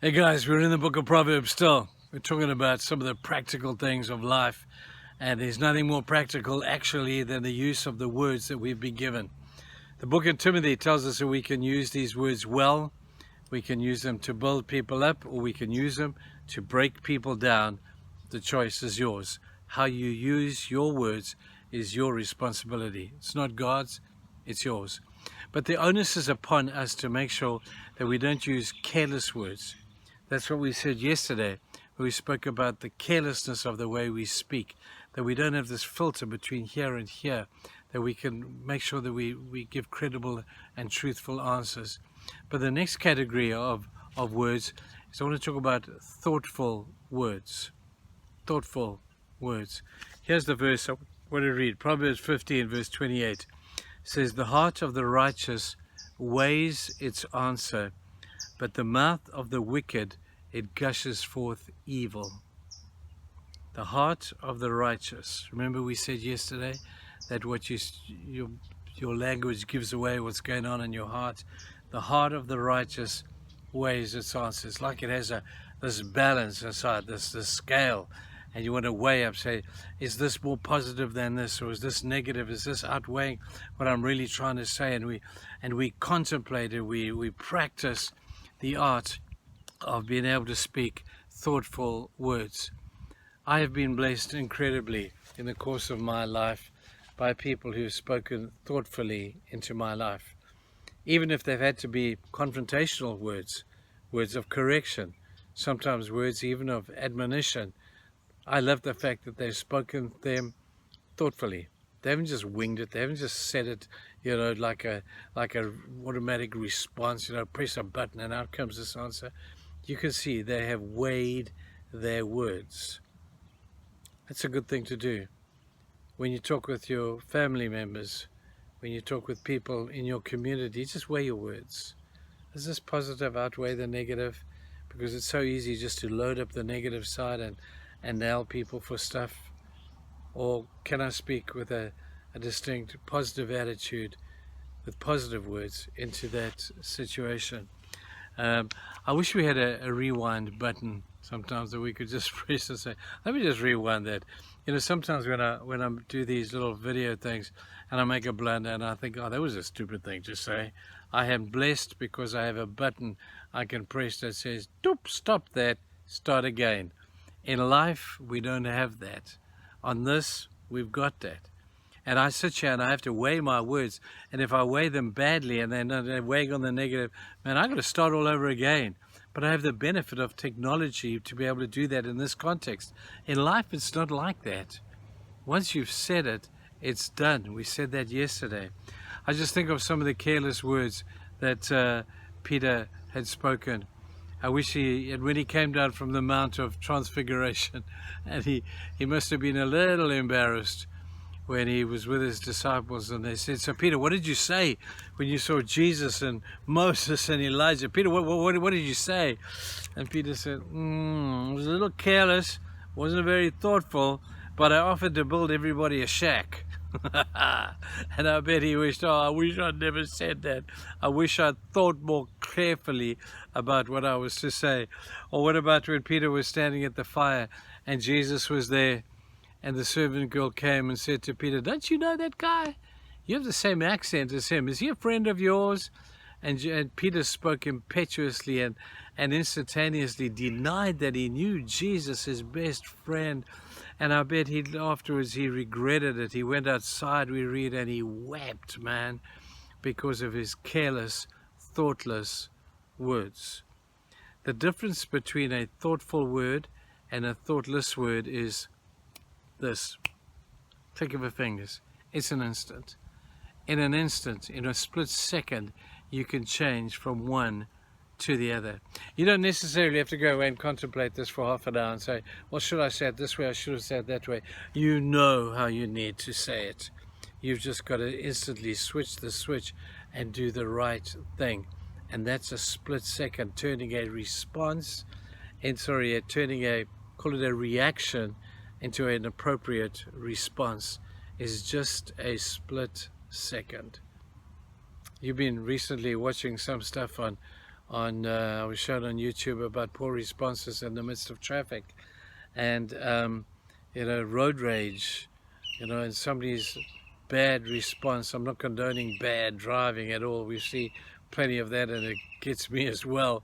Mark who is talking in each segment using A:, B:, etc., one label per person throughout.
A: Hey guys, we're in the book of Proverbs still. We're talking about some of the practical things of life, and there's nothing more practical actually than the use of the words that we've been given. The book of Timothy tells us that we can use these words well. We can use them to build people up, or we can use them to break people down. The choice is yours. How you use your words is your responsibility. It's not God's, it's yours. But the onus is upon us to make sure that we don't use careless words. That's what we said yesterday, where we spoke about the carelessness of the way we speak, that we don't have this filter between here and here, that we can make sure that we give credible and truthful answers. But the next category of words is I want to talk about thoughtful words. Thoughtful words. Here's the verse I want to read. Proverbs 15 verse 28 it says, "The heart of the righteous weighs its answer, but the mouth of the wicked, it gushes forth evil." The heart of the righteous. Remember we said yesterday that what your language gives away what's going on in your heart. The heart of the righteous weighs its answers. Like it has this balance inside, this scale. And you want to weigh up, say, is this more positive than this, or is this negative? Is this outweighing what I'm really trying to say? And we contemplate it, we practice the art of being able to speak thoughtful words. I have been blessed incredibly in the course of my life by people who have spoken thoughtfully into my life, even if they've had to be confrontational words, words of correction, sometimes words even of admonition. I love the fact that they've spoken them thoughtfully. They haven't just winged it. They haven't just said it, like a automatic response. Press a button and out comes this answer. You can see they have weighed their words. That's a good thing to do. When you talk with your family members, when you talk with people in your community, just weigh your words. Does this positive outweigh the negative? Because it's so easy just to load up the negative side and nail people for stuff. Or can I speak with a distinct positive attitude, with positive words into that situation? I wish we had a rewind button sometimes that we could just press and say, let me just rewind that. Sometimes when I do these little video things and I make a blunder and I think, oh, that was a stupid thing to say. I am blessed because I have a button I can press that says, doop, stop that, start again. In life, we don't have that. On this, we've got that. And I sit here and I have to weigh my words. And if I weigh them badly and they're weighing on the negative, man, I've got to start all over again. But I have the benefit of technology to be able to do that in this context. In life, it's not like that. Once you've said it, it's done. We said that yesterday. I just think of some of the careless words that Peter had spoken. I wish when he came down from the Mount of Transfiguration, and he must have been a little embarrassed when he was with his disciples, and they said, "So Peter, what did you say when you saw Jesus and Moses and Elijah? Peter, what did you say?" And Peter said, "It was a little careless, wasn't very thoughtful, but I offered to build everybody a shack." And I bet he wished, I wish I'd never said that. I wish I'd thought more carefully about what I was to say. Or what about when Peter was standing at the fire and Jesus was there and the servant girl came and said to Peter, "Don't you know that guy? You have the same accent as him. Is he a friend of yours?" And Peter spoke impetuously and instantaneously denied that he knew Jesus, his best friend. And I bet afterwards he regretted it. He went outside, we read, and he wept, man, because of his careless, thoughtless words. The difference between a thoughtful word and a thoughtless word is this. Click of a fingers. It's an instant. In an instant, in a split second, you can change from one to the other. You don't necessarily have to go away and contemplate this for half an hour and say, well, should I say it this way? I should have said it that way. You know how you need to say it. You've just got to instantly switch the switch and do the right thing. And that's a split second, turning a response, call it a reaction into an appropriate response is just a split second. You've been recently watching some stuff on I was shown on YouTube about poor responses in the midst of traffic, and road rage, and somebody's bad response. I'm not condoning bad driving at all. We see plenty of that, and it gets me as well.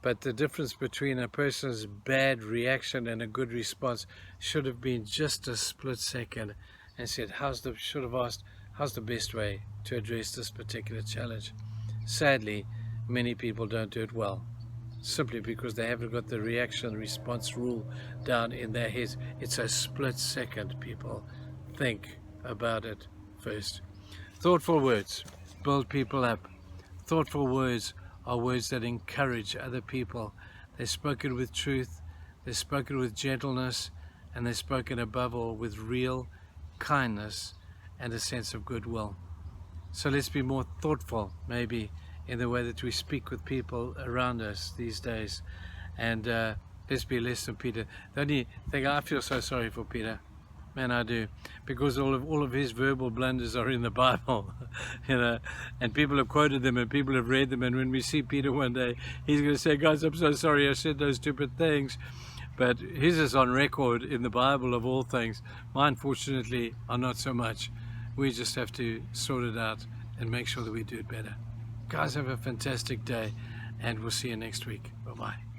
A: But the difference between a person's bad reaction and a good response should have been just a split second, and said, should have asked, how's the best way to address this particular challenge? Sadly, many people don't do it well, simply because they haven't got the reaction response rule down in their heads. It's a split second, people. Think about it first. Thoughtful words build people up. Thoughtful words are words that encourage other people. They're spoken with truth, they're spoken with gentleness, and they're spoken above all with real kindness and a sense of goodwill. So let's be more thoughtful, maybe, in the way that we speak with people around us these days. And let's be less than Peter. The only thing, I feel so sorry for Peter. Man, I do, because all of his verbal blunders are in the Bible, and people have quoted them and people have read them. And when we see Peter one day, he's going to say, guys, I'm so sorry I said those stupid things. But his is on record in the Bible of all things. Mine, fortunately, are not so much. We just have to sort it out and make sure that we do it better. Guys, have a fantastic day, and we'll see you next week. Bye-bye.